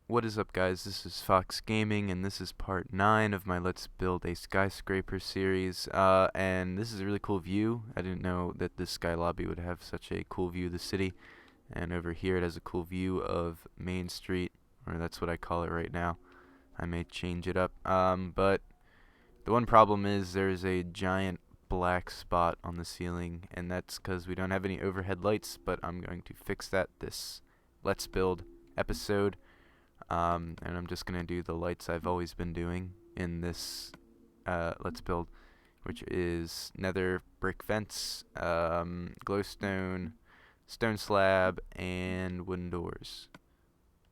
What is up, guys? This is Fox Gaming, and this is part 9 of my Let's Build a Skyscraper series. And this is a really cool view. I didn't know that this sky lobby would have such a cool view of the city. And over here it has a cool view of Main Street, or that's what I call it right now. I may change it up. But the one problem is there's a giant black spot on the ceiling, and that's because we don't have any overhead lights, but I'm going to fix that this Let's Build episode. And I'm just going to do the lights I've always been doing in this Let's Build, which is nether brick fence, glowstone, stone slab, and wooden doors.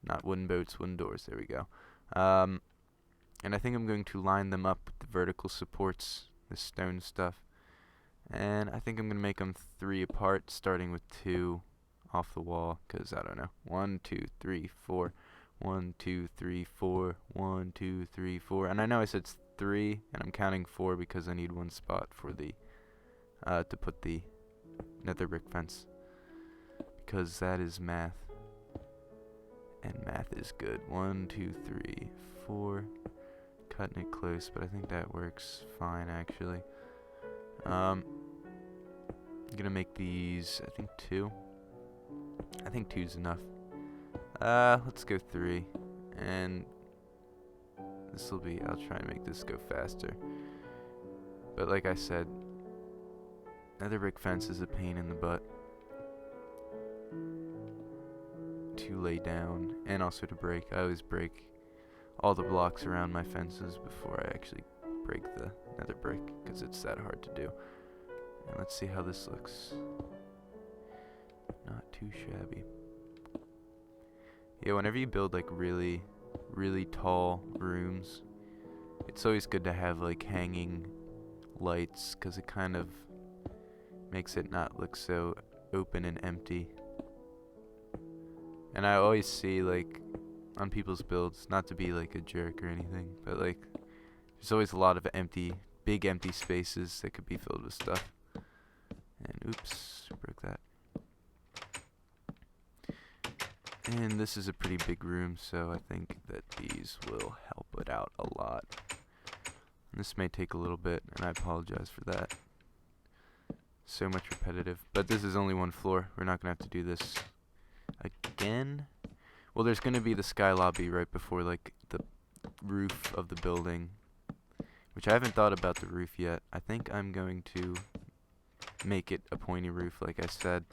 Not wooden boats, wooden doors. There we go. And I think I'm going to line them up with the vertical supports, the stone stuff. And I think I'm going to make them 3 apart, starting with 2 off the wall, because I don't know. 1, 2, 3, 4. 1, 2, 3, 4. 1, 2, 3, 4. And I know I said 3, and I'm counting 4 because I need 1 spot for the to put the nether brick fence, because that is math, and math is good. 1, 2, 3, 4. Cutting it close, but I think that works fine actually. I'm gonna make these, I think 2. I think 2's enough. Let's go 3, and this will be, I'll try and make this go faster. But like I said, nether brick fence is a pain in the butt to lay down, and also to break. I always break all the blocks around my fences before I actually break the nether brick, because it's that hard to do. And let's see how this looks. Not too shabby. Yeah, whenever you build like really tall rooms, it's always good to have like hanging lights, because it kind of makes it not look so open and empty. And I always see, like, on people's builds, not to be like a jerk or anything, but like there's always a lot of big empty spaces that could be filled with stuff. And oops, broke that. And this is a pretty big room, so I think that these will help it out a lot. And this may take a little bit, and I apologize for that. So much repetitive. But this is only 1 floor. We're not going to have to do this again. Well, there's going to be the sky lobby right before, like, the roof of the building, which I haven't thought about the roof yet. I think I'm going to make it a pointy roof, like I said,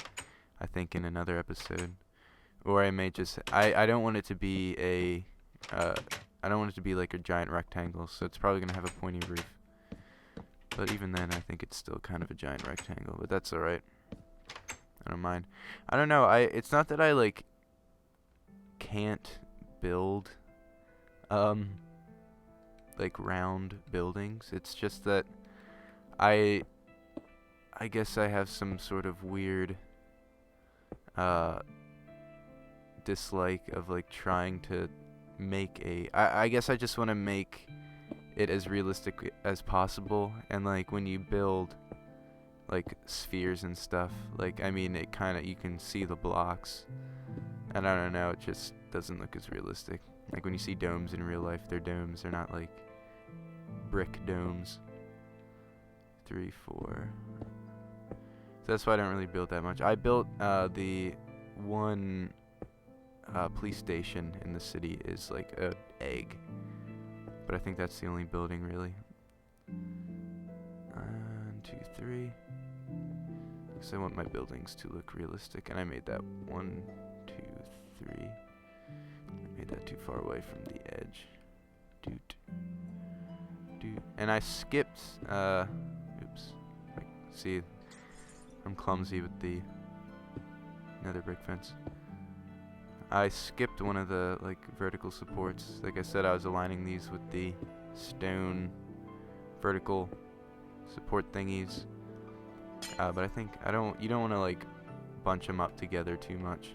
I think in another episode. Or I may just, I don't want it to be a, I don't want it to be like a giant rectangle, so it's probably going to have a pointy roof. But even then, I think it's still kind of a giant rectangle, but that's alright. I don't mind. I don't know, it's not that I, like, can't build, like, round buildings. It's just that I guess I have some sort of weird, dislike of like trying to make I guess I just want to make it as realistic as possible. And like when you build like spheres and stuff, like I mean it kind of, you can see the blocks, and I don't know, it just doesn't look as realistic. Like when you see domes in real life, they're domes, they're not like brick domes. 3, 4. So that's why I don't really build that much. I built the one police station in the city is like an egg, but I think that's the only building really. 1, 2, 3. Because I want my buildings to look realistic, and I made that 1, 2, 3. I made that too far away from the edge. Doot. Doot. And I skipped, oops. Like, see, I'm clumsy with the nether brick fence. I skipped one of the like vertical supports. Like I said, I was aligning these with the stone vertical support thingies. But I think you don't want to like bunch them up together too much,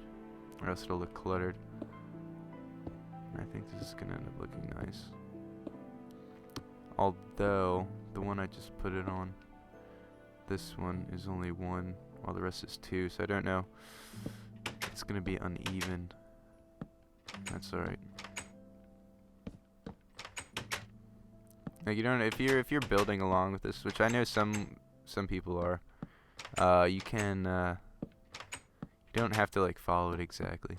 or else it'll look cluttered. And I think this is gonna end up looking nice. Although the one I just put it on, this one is only 1, while the rest is 2. So I don't know. It's gonna be uneven. That's alright. Like you don't if you're building along with this, which I know some people are. You can you don't have to like follow it exactly.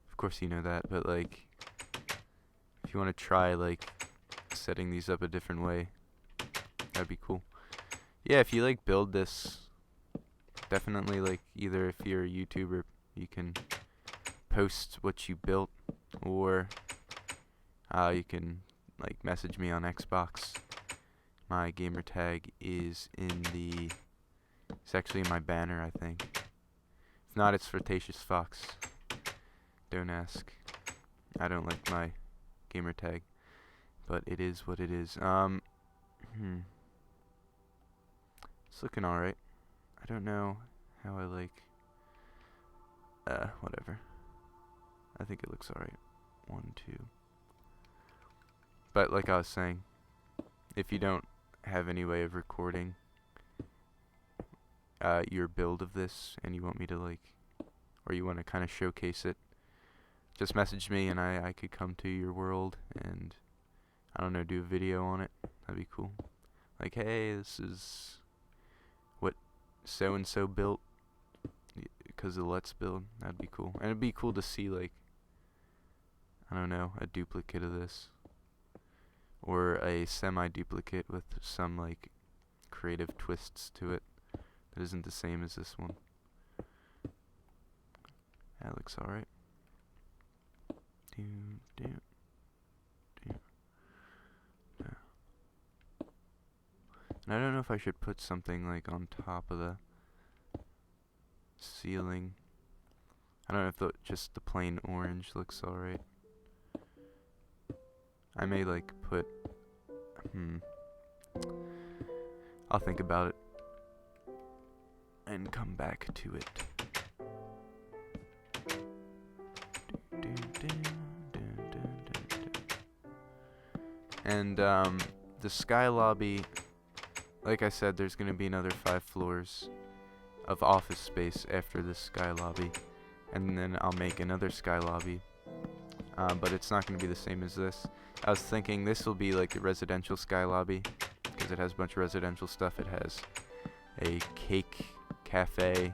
Of course you know that, but like if you want to try like setting these up a different way, that'd be cool. Yeah, if you like build this, definitely like either if you're a YouTuber, you can post what you built, or you can like message me on Xbox. My gamer tag is it's actually in my banner, I think. If not, it's Flirtatious Fox. Don't ask. I don't like my gamer tag, but it is what it is. It's looking alright. I don't know how I like. Whatever. I think it looks alright. 1, 2. But like I was saying, if you don't have any way of recording your build of this, and you want me to like, or you want to kind of showcase it, just message me and I could come to your world and, I don't know, do a video on it. That'd be cool. Like, hey, this is what so and so built because of Let's Build. That'd be cool. And it'd be cool to see like, I don't know, a duplicate of this, or a semi-duplicate with some like creative twists to it that isn't the same as this one. That looks alright. And I don't know if I should put something like on top of the ceiling. I don't know if just the plain orange looks alright. I may like put I'll think about it and come back to it. And the sky lobby, like I said, there's gonna be another 5 floors of office space after this sky lobby, and then I'll make another sky lobby, but it's not gonna be the same as this. I was thinking this will be like the residential sky lobby, because it has a bunch of residential stuff. It has a cake cafe,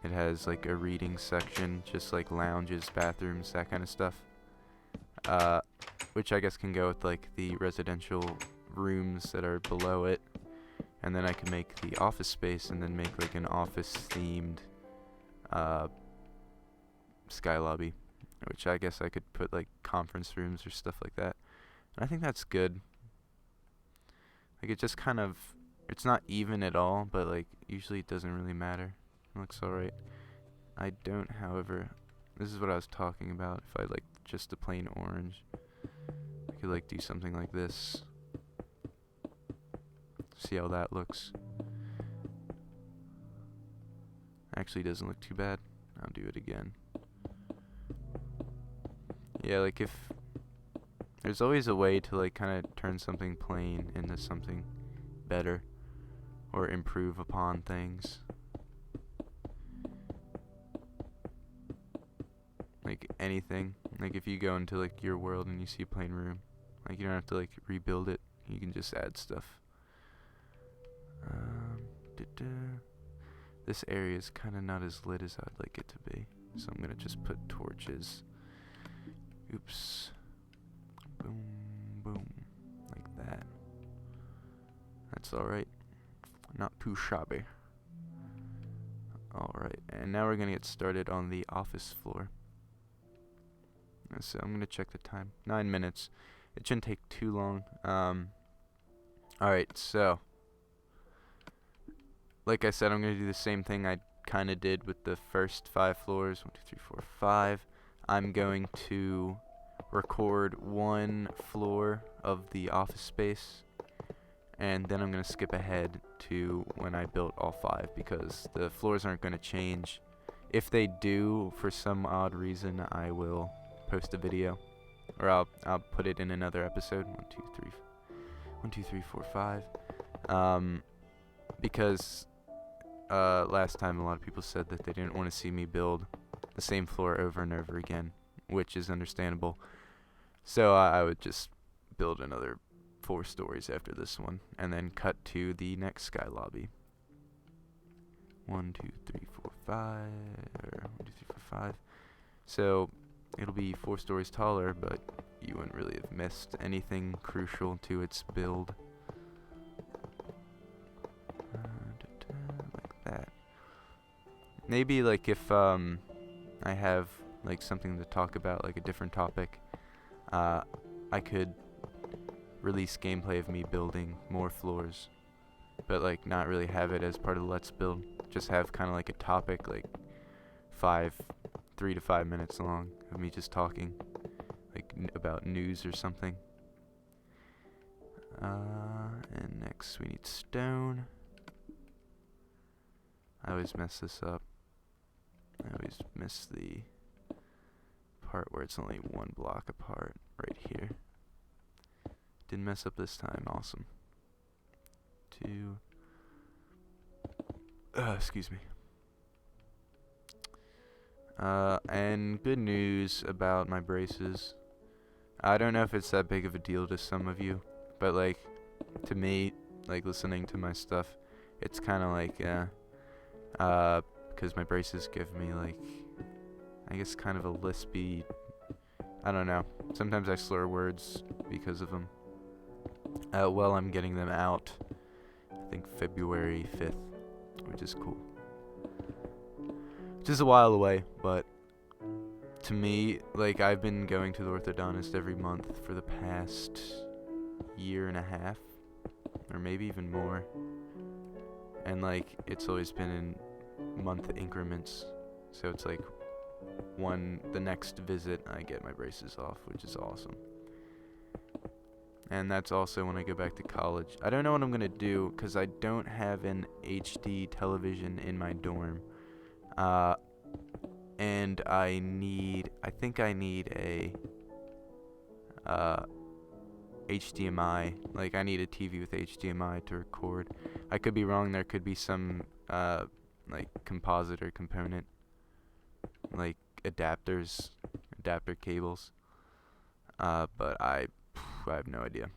it has like a reading section, just like lounges, bathrooms, that kind of stuff, which I guess can go with like the residential rooms that are below it. And then I can make the office space, and then make like an office themed sky lobby, which I guess I could put like conference rooms or stuff like that. And I think that's good. Like it just kind of, it's not even at all, but like usually it doesn't really matter. It looks alright. I don't, however, this is what I was talking about. If I like just the plain orange, I could like do something like this. See how that looks. Actually doesn't look too bad. I'll do it again. Yeah, like if there's always a way to like kind of turn something plain into something better, or improve upon things. Like anything. Like if you go into like your world and you see a plain room, like you don't have to like rebuild it. You can just add stuff. This area is kind of not as lit as I'd like it to be, so I'm gonna just put torches. Oops. Boom, boom, like that. That's alright. Not too shabby. Alright, and now we're gonna get started on the office floor. So I'm gonna check the time. 9 minutes. It shouldn't take too long. Alright, so like I said, I'm going to do the same thing I kind of did with the first 5 floors. 1, 2, 3, 4, 5. I'm going to record 1 floor of the office space, and then I'm going to skip ahead to when I built all 5, because the floors aren't going to change. If they do, for some odd reason, I will post a video, or I'll put it in another episode. 1, 2, 3, 4, 5. Because last time a lot of people said that they didn't want to see me build the same floor over and over again, which is understandable. So I would just build another 4 stories after this one, and then cut to the next sky lobby. 1, 2, 3, 4, 5. Or 1, 2, 3, 4, 5. So it'll be 4 stories taller, but you wouldn't really have missed anything crucial to its build. Like that. Maybe like if I have like something to talk about, like a different topic, I could release gameplay of me building more floors, but like not really have it as part of the Let's Build. Just have kind of like a topic, like 3 to 5 minutes long of me just talking, like about news or something. And next we need stone. I always mess this up. I always miss the part where it's only 1 block apart, right here. Didn't mess up this time, awesome. 2. Excuse me. And good news about my braces. I don't know if it's that big of a deal to some of you, but like, to me, like listening to my stuff, it's kind of like, because my braces give me like, I guess kind of a lispy, I don't know, sometimes I slur words because of them. Well, I'm getting them out, I think February 5th, which is cool. Which is a while away, but to me, like, I've been going to the orthodontist every month for the past 1.5 years, or maybe even more. And like, it's always been in month increments, so it's like the next visit I get my braces off, which is awesome. And that's also when I go back to college. I don't know what I'm gonna do, because I don't have an HD television in my dorm. And I think I need a HDMI. Like, I need a TV with HDMI to record. I could be wrong. There could be some like compositor component, like adapter cables. But I have no idea.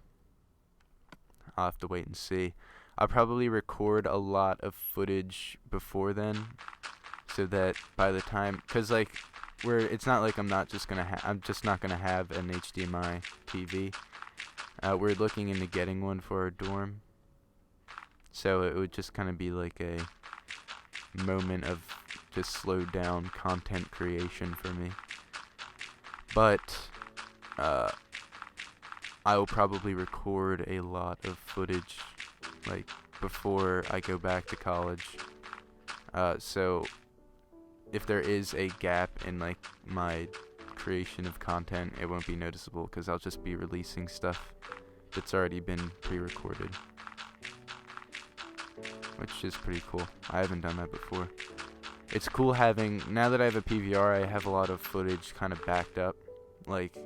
I'll have to wait and see. I'll probably record a lot of footage before then, so that by the time, cause like, it's not like I'm just not gonna have an HDMI TV. We're looking into getting one for our dorm, so it would just kind of be like a moment of just slowed down content creation for me. But I will probably record a lot of footage, like, before I go back to college. So if there is a gap in like my creation of content, it won't be noticeable, because I'll just be releasing stuff that's already been pre-recorded, which is pretty cool. I haven't done that before. It's cool having, now that I have a PVR, I have a lot of footage kind of backed up. Like,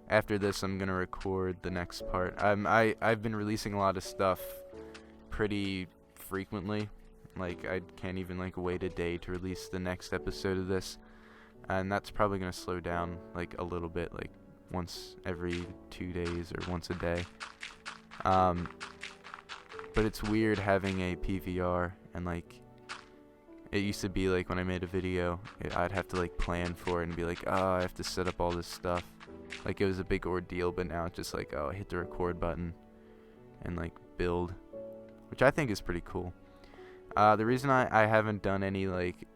after this, I'm gonna record the next part. I've been releasing a lot of stuff pretty frequently. Like, I can't even like wait a day to release the next episode of this, and that's probably gonna slow down like a little bit, like once every 2 days or once a day. But it's weird having a PVR, and like, it used to be like when I made a video, I'd have to like plan for it and be like, oh, I have to set up all this stuff. Like, it was a big ordeal, but now it's just like, oh, hit the record button and like build, which I think is pretty cool. The reason I haven't done any, like,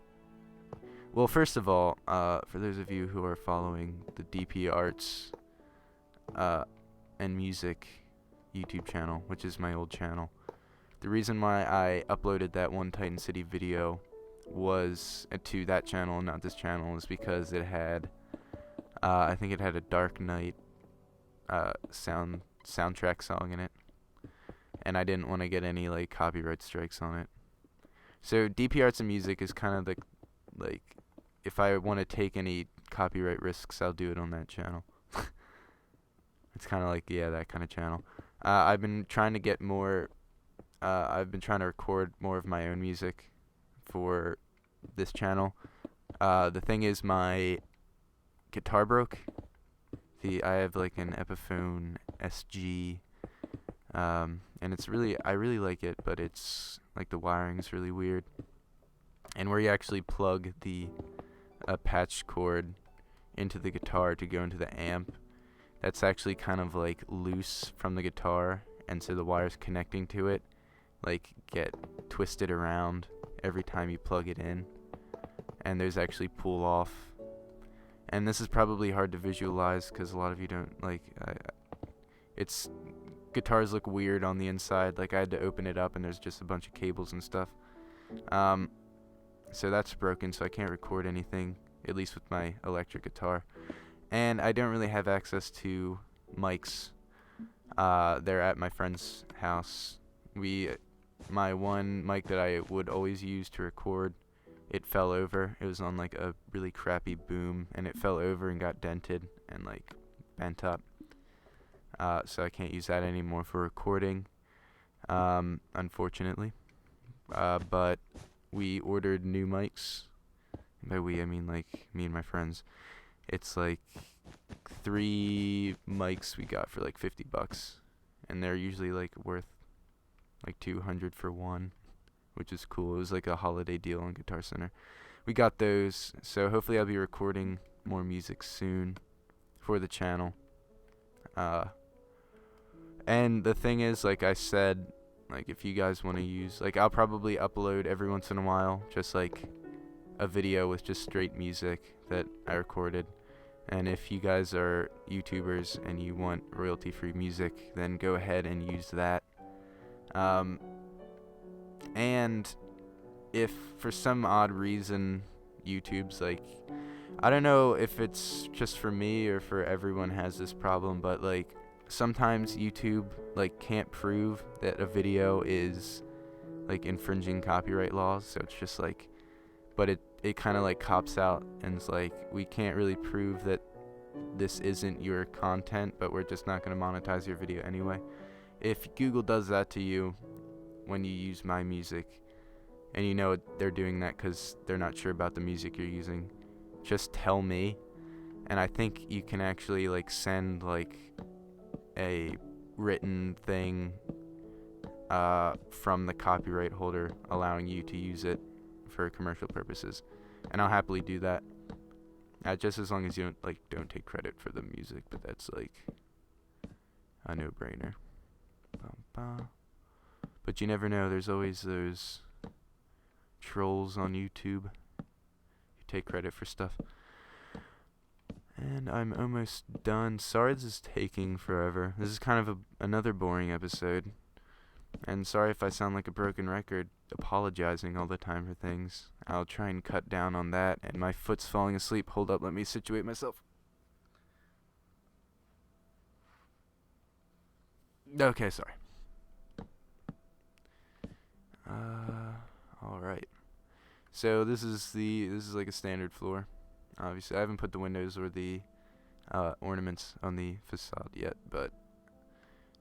well, first of all, for those of you who are following the DP Arts and Music YouTube channel, which is my old channel, the reason why I uploaded that one Titan City video was to that channel, not this channel, is because it had, I think it had a Dark Knight soundtrack song in it, and I didn't want to get any like copyright strikes on it. So DP Arts and Music is kind of the, like, if I want to take any copyright risks, I'll do it on that channel. It's kind of like, yeah, that kind of channel. I've been trying to get more, I've been trying to record more of my own music for this channel. The thing is, my guitar broke. I have like an Epiphone SG And I really like it, but it's like the wiring's really weird. And where you actually plug the patch cord into the guitar to go into the amp, that's actually kind of like loose from the guitar, and so the wires connecting to it like get twisted around every time you plug it in, and there's actually pull off. And this is probably hard to visualize because a lot of you don't like it's guitars look weird on the inside. Like I had to open it up and there's just a bunch of cables and stuff. So that's broken, so I can't record anything, at least with my electric guitar. And I don't really have access to mics. They're at my friend's house. My one mic that I would always use to record, it fell over. It was on like a really crappy boom, and it fell over and got dented and like bent up. So I can't use that anymore for recording, unfortunately. But we ordered new mics. By we, I mean like me and my friends. It's like 3 mics we got for like $50, and they're usually like worth like $200 for one, which is cool. It was like a holiday deal on Guitar Center. We got those, so hopefully I'll be recording more music soon for the channel. And the thing is, like I said, like if you guys want to use, like I'll probably upload every once in a while just like a video with just straight music that I recorded. And if you guys are YouTubers and you want royalty-free music, then go ahead and use that. And if for some odd reason YouTube's like, I don't know if it's just for me or for everyone has this problem, but like sometimes YouTube like can't prove that a video is like infringing copyright laws, so it's just like, but it kind of like cops out and it's like, we can't really prove that this isn't your content, but we're just not going to monetize your video anyway. If Google does that to you when you use my music, and you know they're doing that because they're not sure about the music you're using, just tell me, and I think you can actually like send like a written thing from the copyright holder allowing you to use it for commercial purposes, and I'll happily do that. Just as long as you don't take credit for the music, but that's like a no-brainer. But you never know. There's always those trolls on YouTube who take credit for stuff. And I'm almost done. Sorry this is taking forever. This is kind of another boring episode. And sorry if I sound like a broken record, apologizing all the time for things. I'll try and cut down on that. And my foot's falling asleep. Hold up, let me situate myself. Okay, sorry. Alright. So this is like a standard floor. Obviously, I haven't put the windows or the ornaments on the facade yet, but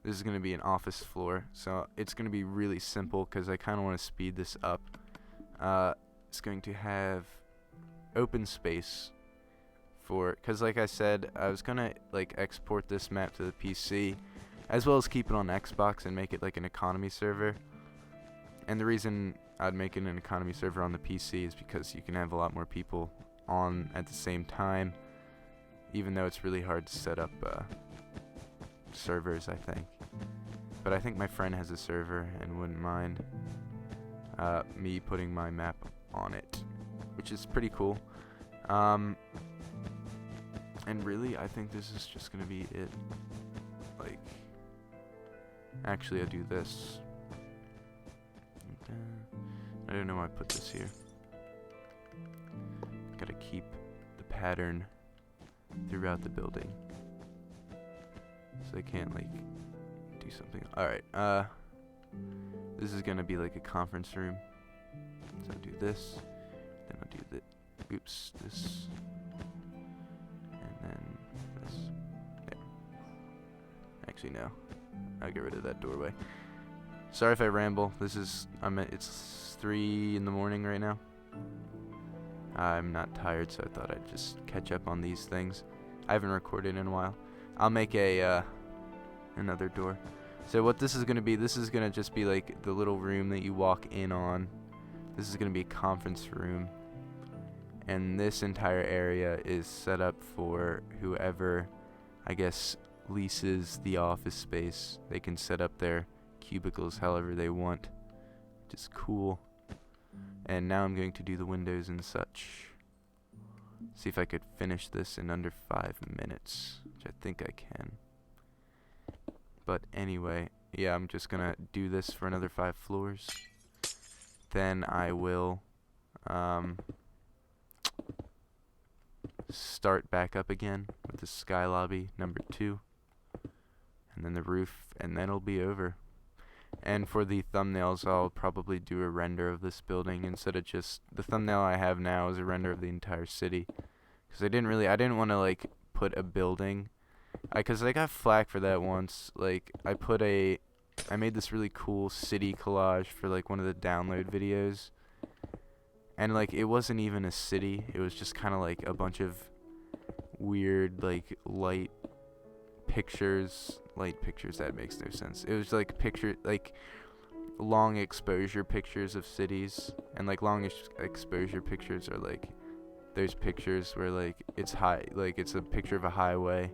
this is going to be an office floor, so it's going to be really simple because I kind of want to speed this up. It's going to have open space because like I said, I was going to like export this map to the PC as well as keep it on Xbox and make it like an economy server. And the reason I'd make it an economy server on the PC is because you can have a lot more people on at the same time, even though it's really hard to set up servers, I think. But I think my friend has a server and wouldn't mind me putting my map on it, which is pretty cool. And really, I think this is just gonna be it. Like, actually, I'll do this. I don't know why I put this here. Gotta keep the pattern throughout the building, so I can't like do something. Alright, this is gonna be like a conference room. So I'll do this, then I'll do this, and then this. There. Actually, no. I'll get rid of that doorway. Sorry if I ramble. It's 3 in the morning right now. I'm not tired, so I thought I'd just catch up on these things. I haven't recorded in a while. I'll make another door. So what this is going to be, this is going to just be like the little room that you walk in on. This is going to be a conference room. And this entire area is set up for whoever, I guess, leases the office space. They can set up their cubicles however they want, which is cool. And now I'm going to do the windows and such. See if I could finish this in under 5 minutes, which I think I can. But anyway, yeah, I'm just gonna do this for another 5 floors. Then I will start back up again with the sky lobby number 2. And then the roof, and then it'll be over. And for the thumbnails, I'll probably do a render of this building instead of just the thumbnail I have now is a render of the entire city. Because I didn't want to like put a building. Because I got flack for that once. Like I made this really cool city collage for like one of the download videos. And like it wasn't even a city. It was just kind of like a bunch of weird like light pictures, that makes no sense. It was like long exposure pictures of cities, and like exposure pictures are like those pictures where like it's a picture of a highway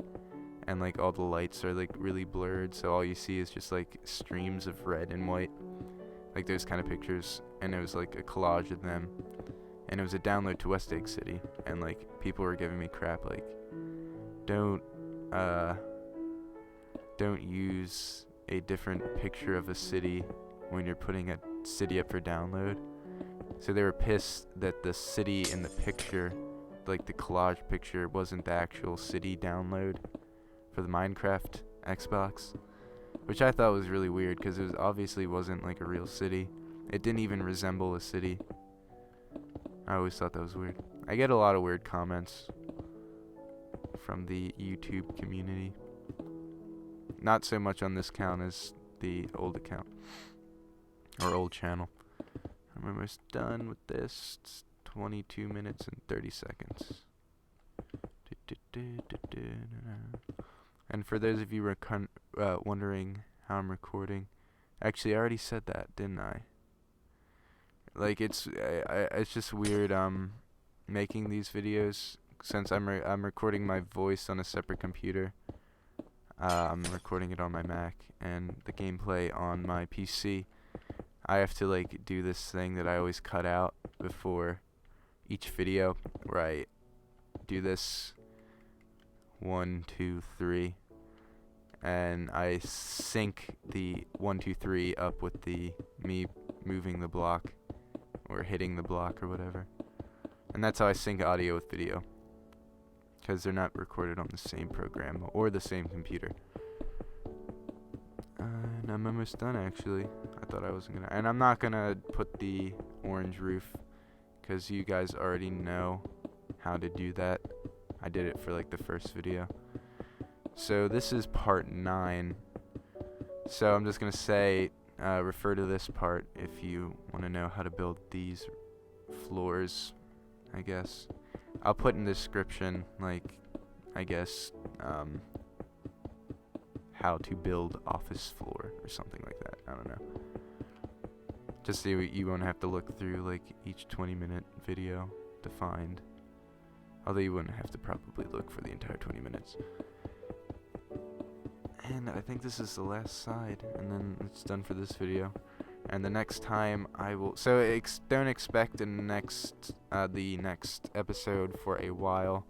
and like all the lights are like really blurred, so all you see is just like streams of red and white, like those kind of pictures. And it was like a collage of them, and it was a download to West Egg City, and like people were giving me crap like don't use a different picture of a city when you're putting a city up for download. So they were pissed that the city in the picture, like the collage picture, wasn't the actual city download for the Minecraft Xbox, which I thought was really weird because it obviously wasn't like a real city. It didn't even resemble a city. I always thought that was weird. I get a lot of weird comments from the YouTube community. Not so much on this account as the old account, or old channel. I'm almost done with this. It's 22 minutes and 30 seconds. And for those of you wondering how I'm recording, actually I already said that, didn't I? Like it's just weird making these videos since I'm recording my voice on a separate computer. I'm recording it on my Mac, and the gameplay on my PC. I have to like do this thing that I always cut out before each video, where I do this 1, 2, 3, and I sync the 1, 2, 3 up with the me moving the block or hitting the block or whatever, and that's how I sync audio with video, because they're not recorded on the same program or the same computer. And I'm almost done, actually. I thought I wasn't gonna, and I'm not gonna put the orange roof because you guys already know how to do that. I did it for like the first video. So this is part 9. So I'm just gonna say refer to this part if you want to know how to build these floors, I guess. I'll put in the description, like, I guess, how to build office floor or something like that. I don't know. Just so you won't have to look through, like, each 20-minute video to find. Although you wouldn't have to probably look for the entire 20 minutes. And I think this is the last side, and then it's done for this video. And the next time I will, so don't expect the next episode for a while,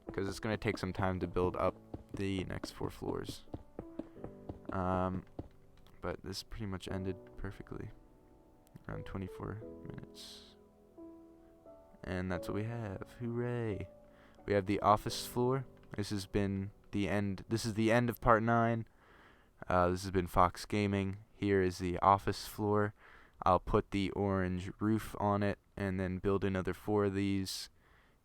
because it's gonna take some time to build up the next 4 floors. But this pretty much ended perfectly, around 24 minutes. And that's what we have. Hooray! We have the office floor. This has been the end. This is the end of part 9. This has been Fox Gaming. Here is the office floor. I'll put the orange roof on it and then build another 4 of these,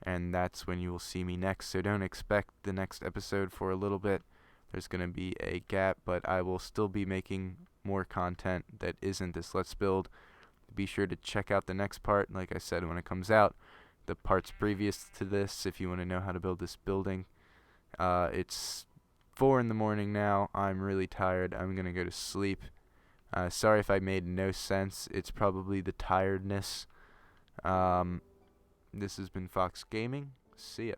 and that's when you will see me next. So don't expect the next episode for a little bit. There's going to be a gap, but I will still be making more content that isn't this Let's Build. Be sure to check out the next part, like I said, when it comes out. The parts previous to this, if you want to know how to build this building. It's 4 in the morning now. I'm really tired. I'm gonna go to sleep. Sorry if I made no sense. It's probably the tiredness. This has been Fox Gaming. See ya.